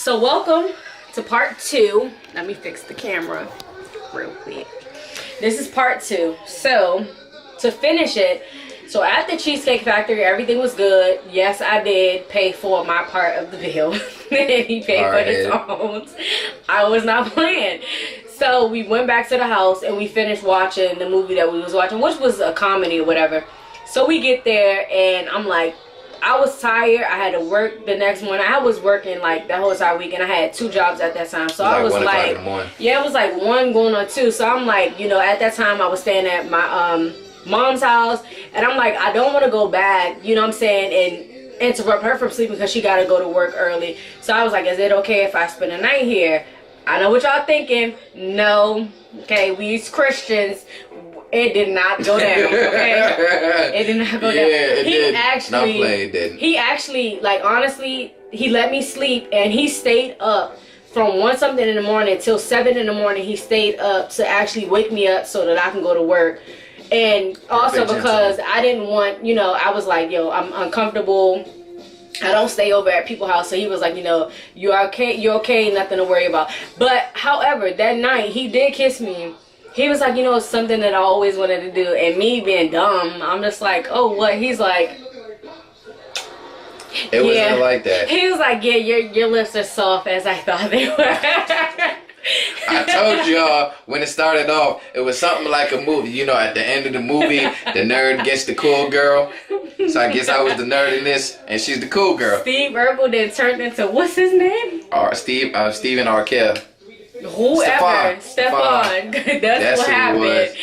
So welcome to part 2. Let me fix the camera real quick. This is part 2. So to finish it, so at the Cheesecake Factory, everything was good. Yes, I did pay for my part of the bill. And he paid for his own. I was not playing. So we went back to the house and we finished watching the movie that we was watching, which was a comedy or whatever. So we get there and I'm like, I was tired. I had to work the next morning. I was working like the whole entire weekend. I had 2 jobs at that time. So I was like, yeah, it was like 1 going on 2. So I'm like, you know, at that time I was staying at my mom's house. And I'm like, I don't want to go back, you know what I'm saying, and interrupt her from sleeping because she got to go to work early. So I was like, is it okay if I spend the night here? I know what y'all thinking. No. Okay, we Christians. It did not go down, okay? It did not go down. It did. He actually, like, honestly, he let me sleep, and he stayed up from 1 something in the morning till 7 in the morning. He stayed up to actually wake me up so that I can go to work. And also because I didn't want, you know, I was like, yo, I'm uncomfortable. I don't stay over at people's house. So he was like, you know, you're okay, nothing to worry about. But, however, that night, he did kiss me. He was like, you know, it's something that I always wanted to do. And me being dumb, I'm just like, oh, what? He's like, it wasn't like that. He was like, yeah, your lips are soft as I thought they were. I told y'all when it started off, it was something like a movie. You know, at the end of the movie, the nerd gets the cool girl. So I guess I was the nerd in this, and she's the cool girl. Steve Urkel then turned into, what's his name? Steven Arkell. Whoever, Stefan. That's what happened.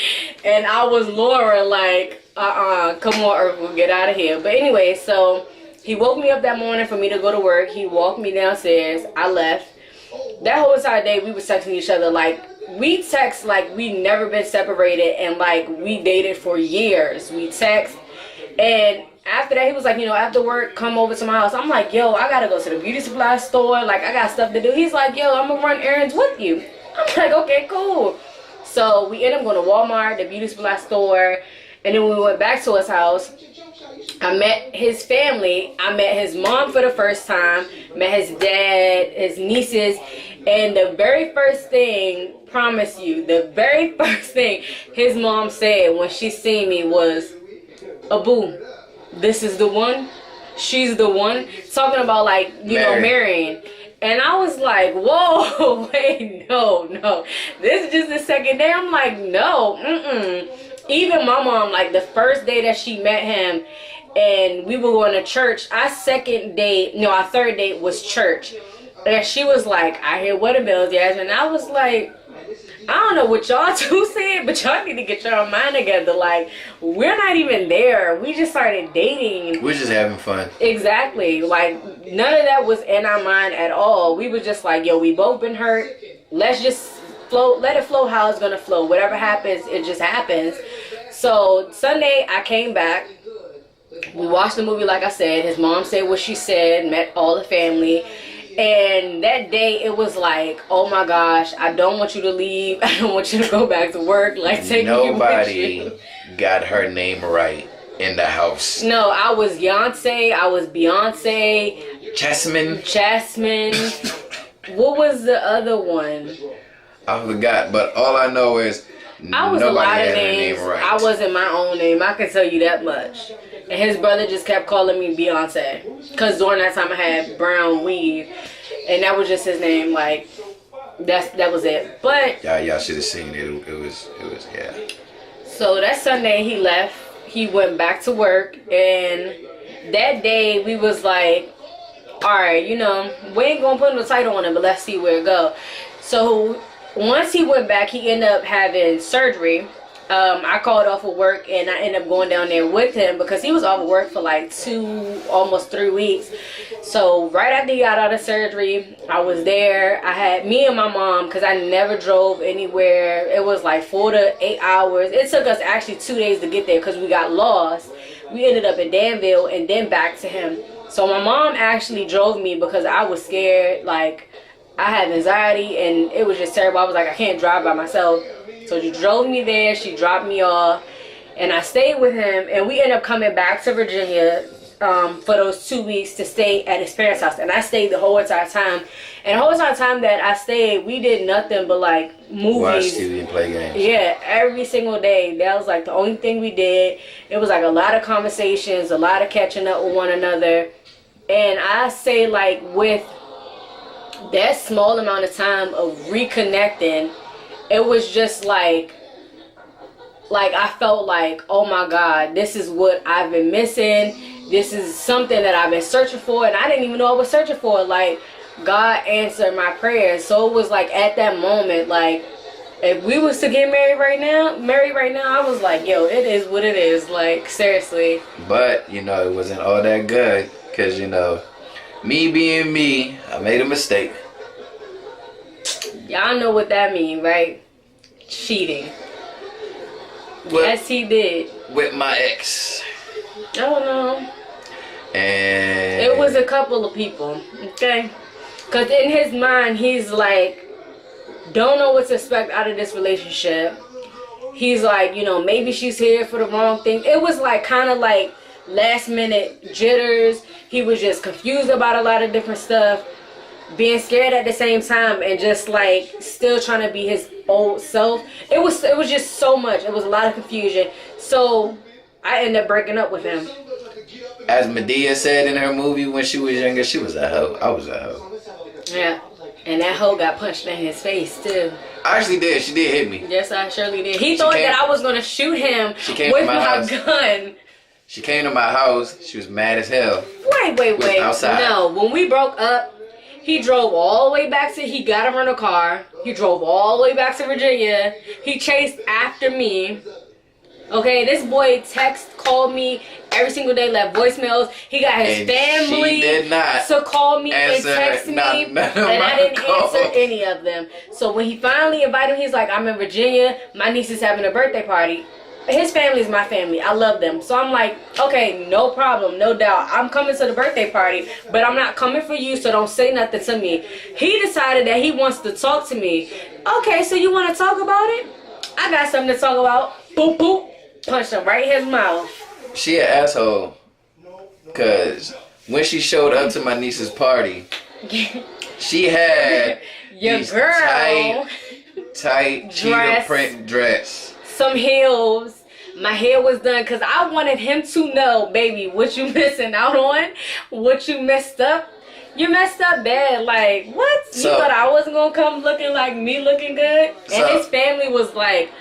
And I was Laura, like, come on, Urkel, get out of here. But anyway, so he woke me up that morning for me to go to work. He walked me downstairs. I left. That whole entire day, we was texting each other. Like, we text like we never been separated, and like we dated for years. We text, and after that, he was like, you know, after work, come over to my house. I'm like, yo, I gotta go to the beauty supply store. Like, I got stuff to do. He's like, yo, I'm gonna run errands with you. I'm like, okay, cool. So we ended up going to Walmart, the beauty supply store, and then when we went back to his house, I met his family. I met his mom for the first time, met his dad, his nieces, and the very first thing, promise you, the very first thing his mom said when she seen me was, Abu, this is the one, she's the one, talking about, like, you know, marrying. And I was like, whoa, wait, no, this is just the second day. I'm like, no, Even my mom, like, the first day that she met him and we were going to church, our third date was church. And she was like, I hear wedding bells, Yasmin. And I was like, I don't know what y'all two said, but y'all need to get your mind together. Like, we're not even there. We just started dating. We're just having fun. Exactly. Like, none of that was in our mind at all. We were just like, yo, we both been hurt. Let's just flow. Let it flow how it's going to flow. Whatever happens, it just happens. So, Sunday, I came back. We watched the movie, like I said. His mom said what she said, met all the family. And that day, it was like, oh my gosh, I don't want you to leave. I don't want you to go back to work. Like, take me with you. Nobody got her name right in the house. No, I was Yonsei. I was Beyonce. Jasmine. What was the other one? I forgot, but all I know is I was a lot of names. Right. I wasn't my own name. I can tell you that much. And his brother just kept calling me Beyonce. Because during that time I had brown weave. And that was just his name. Like, that was it. But y'all should have seen it. It was yeah. So that Sunday he left. He went back to work. And that day we was like, alright, you know, we ain't gonna put no title on it, but let's see where it go. So once he went back, he ended up having surgery. I called off of work and I ended up going down there with him because he was off of work for like almost 3 weeks. So right after he got out of surgery, I was there. I had me and my mom because I never drove anywhere. It was like 4 to 8 hours. It took us actually 2 days to get there because we got lost. We ended up in Danville and then back to him. So my mom actually drove me because I was scared. Like, I had anxiety and it was just terrible. I was like, I can't drive by myself. So she drove me there, she dropped me off, and I stayed with him, and we ended up coming back to Virginia for those 2 weeks to stay at his parents' house, and I stayed the whole entire time. And the whole entire time that I stayed, we did nothing but like movies, watch TV and play games. Yeah, every single day. That was like the only thing we did. It was like a lot of conversations, a lot of catching up with one another. And I say, like, with that small amount of time of reconnecting, it was just like I felt like, oh my God, this is what I've been missing. This is something that I've been searching for, and I didn't even know I was searching for. Like, God answered my prayers. So it was like at that moment, like, if we was to get married right now, I was like, yo, it is what it is. Like, seriously. But, you know, it wasn't all that good. Because, you know, me being me, I made a mistake. Y'all know what that means, right? Cheating. Well, yes, he did. With my ex. I don't know. And it was a couple of people, okay? Because in his mind, he's like, don't know what to expect out of this relationship. He's like, you know, maybe she's here for the wrong thing. It was like kind of like last minute jitters. He was just confused about a lot of different stuff, being scared at the same time, and just like still trying to be his old self. It was just so much. It was a lot of confusion. So I ended up breaking up with him. As Medea said in her movie when she was younger, she was a hoe. I was a hoe. Yeah. And that hoe got punched in his face too. I actually did. She did hit me. Yes, I surely did. He thought that I was gonna shoot him with my gun. She came to my house. She was mad as hell. Wait. Outside. No, when we broke up, he drove all the way back he got a rental car. He drove all the way back to Virginia. He chased after me. Okay, this boy called me every single day, left voicemails. He got his family to call me and text me, and I didn't answer any of them. So when he finally invited me, he's like, I'm in Virginia. My niece is having a birthday party. His family is my family. I love them. So I'm like, okay, no problem, no doubt. I'm coming to the birthday party, but I'm not coming for you, so don't say nothing to me. He decided that he wants to talk to me. Okay, so you want to talk about it? I got something to talk about. Boop, boop. Punched him right in his mouth. She an asshole. Because when she showed up to my niece's party, she had your these girl tight cheetah print dress. Some heels. My hair was done because I wanted him to know, baby, what you missing out on, what you messed up. You messed up bad. Like, what? You thought I wasn't going to come looking like me looking good? And his family was like,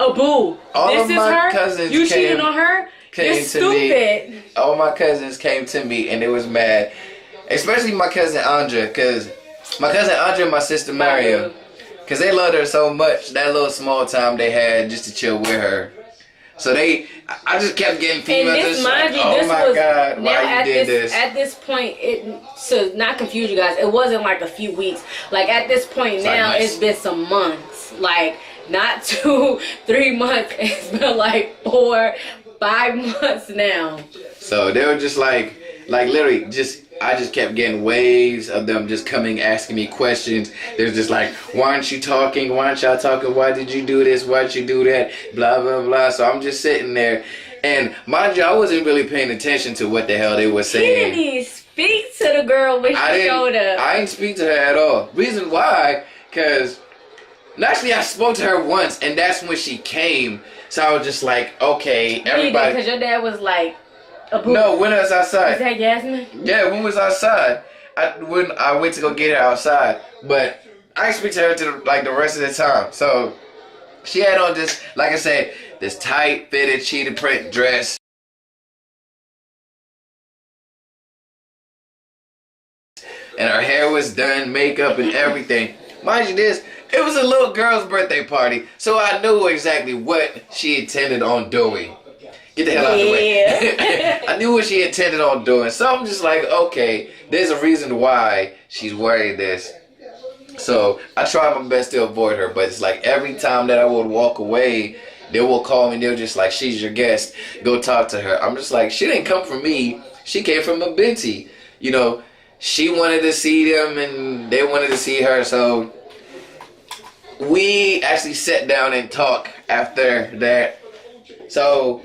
a boo. This is her? You cheating on her? You're stupid. All my cousins came to me and they was mad. Especially my cousin Andrea, because my cousin Andrea and my sister Mario, because they loved her so much, that little small time they had just to chill with her. So I just kept getting females. And this, mind you, oh my God, why you did this? At this point, to not confuse you guys, it wasn't like a few weeks. Like at this point now, it's been some months. Like not 2, 3 months. It's been like 4, 5 months now. So they were just like literally I just kept getting waves of them just coming asking me questions. They're just like, why aren't you talking? Why aren't y'all talking? Why did you do this? Why did you do that? Blah, blah, blah. So I'm just sitting there. And mind you, I wasn't really paying attention to what the hell they were saying. He didn't even speak to the girl when she showed up. I didn't speak to her at all. Reason why, because actually I spoke to her once, and that's when she came. So I was just like, okay, everybody. Because your dad was like, no, when I was outside. Is that Yasmin? Yeah, when we was outside. When I went to go get her outside. But I didn't speak to her the rest of the time. So she had on this, like I said, this tight fitted cheetah print dress. And her hair was done, makeup and everything. Mind you this, it was a little girl's birthday party. So I knew exactly what she intended on doing. Get the hell out of the way. I knew what she intended on doing. So I'm just like, okay, there's a reason why she's wearing this. So I tried my best to avoid her. But it's like every time that I would walk away, they will call me. They're just like, she's your guest. Go talk to her. I'm just like, she didn't come from me. She came from a Binti. You know, she wanted to see them and they wanted to see her. So we actually sat down and talked after that. So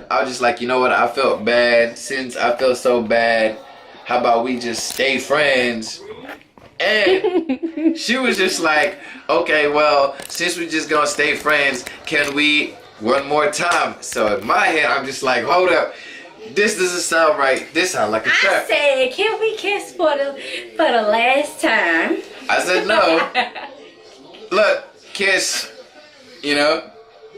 I was just like, you know what? I felt bad. Since I felt so bad, how about we just stay friends? And she was just like, okay, well, since we're just gonna stay friends, can we one more time? So in my head, I'm just like, hold up. This doesn't sound right. This sounds like a trap. I said, can we kiss for the last time? I said no. Look, kiss. You know,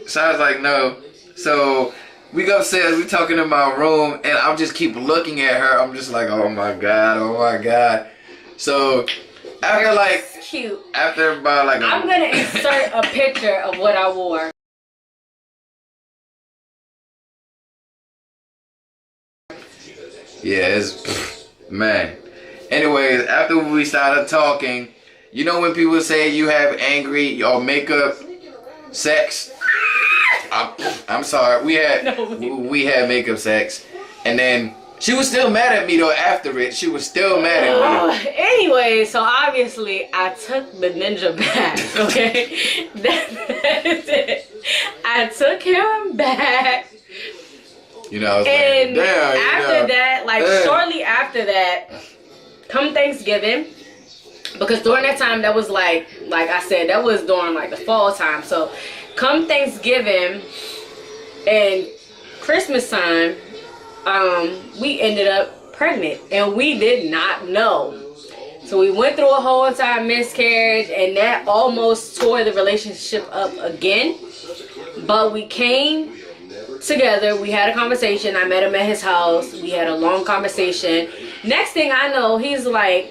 sounds like no. So we go upstairs. We talking in my room, and I'm just keep looking at her. I'm just like, oh my god, oh my god. So after like, cute. After about like, I'm gonna insert a picture of what I wore. Yeah, it's man. Anyways, after we started talking, you know when people say you have angry or makeup sex? I'm sorry. We had makeup sex, and then she was still mad at me though. After it, she was still mad at me. Anyway, so obviously I took the ninja back. Okay, that's it. I took him back. You know, I was and like, damn, after that, like shortly after that, come Thanksgiving, because during that time, that was like I said, that was during like the fall time. So come Thanksgiving and Christmas time, we ended up pregnant, and we did not know. So we went through a whole entire miscarriage, and that almost tore the relationship up again. But we came together, we had a conversation. I met him at his house. We had a long conversation. Next thing I know, he's like,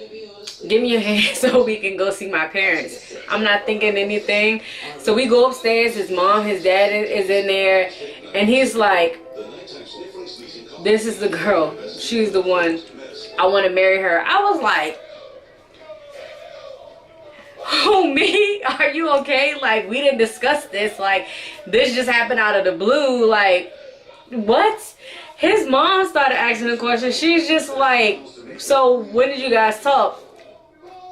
give me your hand so we can go see my parents. I'm not thinking anything. So we go upstairs. His mom, his dad is in there, and he's like, this is the girl. She's the one. I want to marry her. I was like, oh, me? Are you okay? Like, we didn't discuss this. Like, this just happened out of the blue. Like, what? His mom started asking the question. She's just like, so when did you guys talk?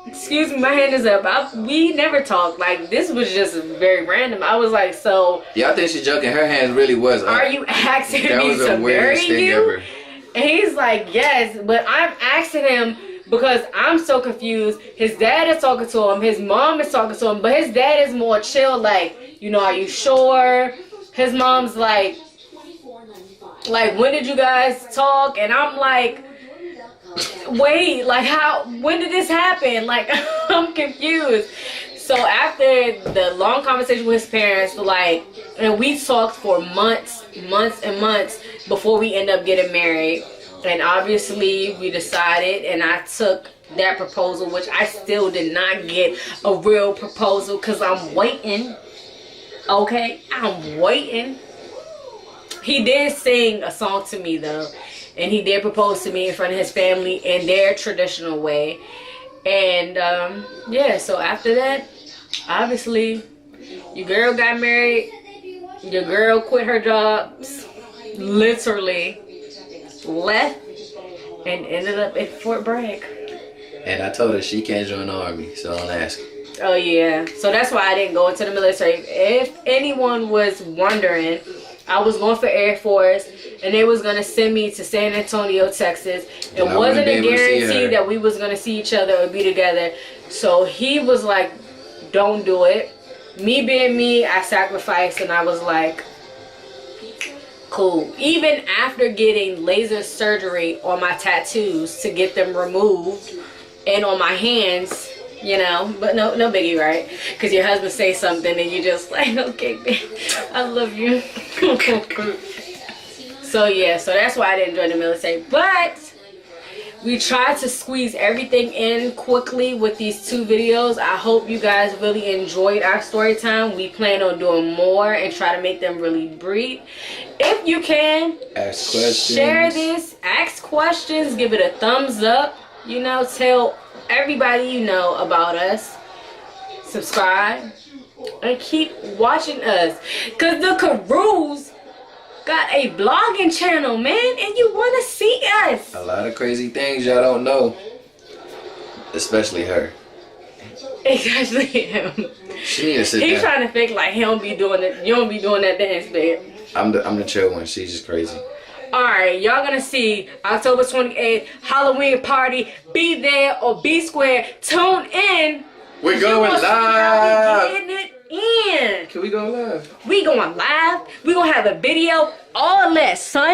Excuse me, my hand is up. We never talked. Like, this was just very random. I was like, so. Yeah, I think she's joking. Her hands really was up. Are you asking me to marry you? Ever. And he's like, yes, but I'm asking him because I'm so confused. His dad is talking to him. His mom is talking to him. But his dad is more chill. Like, you know, are you sure? His mom's like, when did you guys talk? And I'm like, wait, like, when did this happen? Like, I'm confused. So after the long conversation with his parents, like, and we talked for months and months before we end up getting married. And obviously we decided, and I took that proposal, which I still did not get a real proposal because I'm waiting. Okay, I'm waiting. He did sing a song to me though, and he did propose to me in front of his family in their traditional way. And yeah, so after that, obviously your girl got married, your girl quit her jobs, literally left, and ended up at Fort Bragg. And I told her she can't join the army, so don't ask. Oh yeah, so that's why I didn't go into the military. If anyone was wondering, I was going for Air Force, and they was gonna send me to San Antonio, Texas. It wasn't a guarantee that we was gonna see each other or be together. So he was like, don't do it. Me being me, I sacrificed, and I was like, cool. Even after getting laser surgery on my tattoos to get them removed, and on my hands, you know, but no biggie, right? Because your husband say something and you just like, okay, babe, I love you. So yeah, so that's why I didn't join the military. But we tried to squeeze everything in quickly with these 2 videos. I hope you guys really enjoyed our story time. We plan on doing more and try to make them really brief. If you can, ask questions, share this, ask questions, give it a thumbs up, you know, tell everybody you know about us, subscribe, and keep watching us. Because the carewz got a blogging channel, man, and you want to see us. A lot of crazy things y'all don't know. Especially her. Especially him. She need to sit He's down. trying to fake like he don't be doing it. You don't be doing that dance, babe. I'm the chill one. She's just crazy. Alright, y'all gonna see October 28th, Halloween party. Be there or be square. Tune in. We're going live. Getting it in. Can we go live? We going live. We gonna have a video. All that, son.